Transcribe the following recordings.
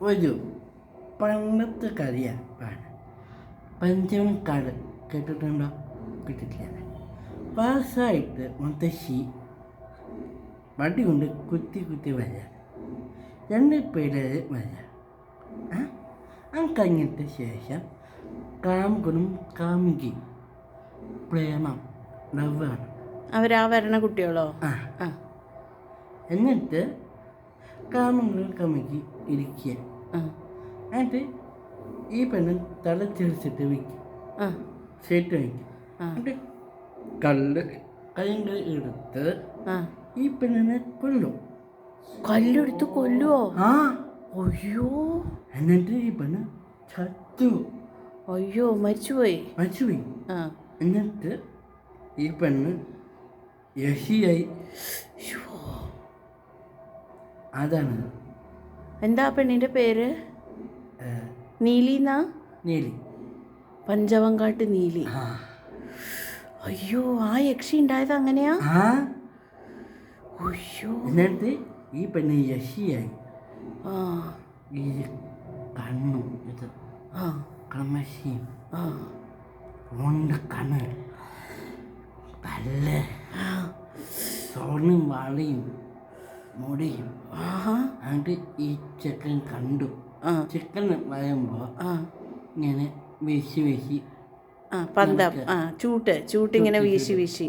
ഒരു പണ്ടത്തെ കഥയാണ് പഞ്ചവൻകാട് കേട്ടിട്ടുണ്ടോ? കേട്ടിട്ടില്ല. പാസ്സായിട്ട് മുത്തശ്ശി വടി കൊണ്ട് കുത്തി കുത്തി വരിക, 2 പേര് വരിക. അത് കഴിഞ്ഞിട്ട് ശേഷം കാമുകനും കാമുകി പ്രേമം ലവാണ് അവരാ വരണ കുട്ടികളോ? എന്നിട്ട് കാമുകനും കാമുകി ഇരിക്കുക. എന്നിട്ട് ഈ പെണ്ണ് തല ചെറിച്ചിട്ട് വയ്ക്കും, ഷേറ്റ് വയ്ക്കും. എന്നിട്ട് കല്ല് എടുത്ത് ഈ പെണ്ണിനെ കൊല്ലും. കല്ലെടുത്ത് കൊല്ലുവോ? അയ്യോ. എന്നിട്ട് ഈ പെണ്ണ് ചത്തു. അയ്യോ, മരിച്ചുപോയി. എന്നിട്ട് ഈ പെണ്ണ് യശിയായി. അതാണ്. എന്താ പെണ്ണിന്റെ പേര്? നീലിന്നാ? നീലി. പഞ്ചവങ്കാട്ട് നീലി. അയ്യോ, ആ യക്ഷി ഉണ്ടായത് അങ്ങനെയാ? അയ്യോ. എന്നിട്ട് ഈ പെണ്ണ് യശിയായി. ഈ കണ്ണും ഇത് ക്രമശിയും കണ്ണ് കല്ല് സ്വർണ്ണും വളയും മുടിയും. എന്നിട്ട് ഈ ചെക്കൻ കണ്ടു. ചെക്കൻ വരുമ്പോൾ ഇങ്ങനെ വീശി വീശി പന്തം ചൂട്ടിങ്ങനെ വീശി വീശി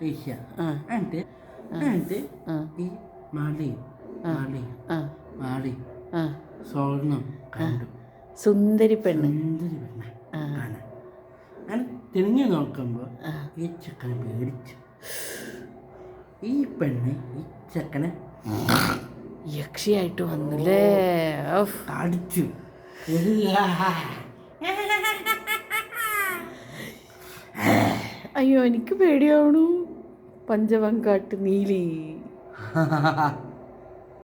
വീശ. എന്നിട്ട് ഈ മാളി സ്വർണം കണ്ടു. സുന്ദരി പെണ്ണ്. അങ്ങനെ തിരിഞ്ഞു നോക്കുമ്പോൾ ഈ ചെക്കനെ പേടിച്ചു. ഈ പെണ്ണ് ഈ ചെക്കനെ യക്ഷിയായിട്ട് വന്നില്ലേ? അടിച്ചു. അയ്യോ, എനിക്ക് പേടിയാവണു. പഞ്ചവങ്കാട്ട് നീലി.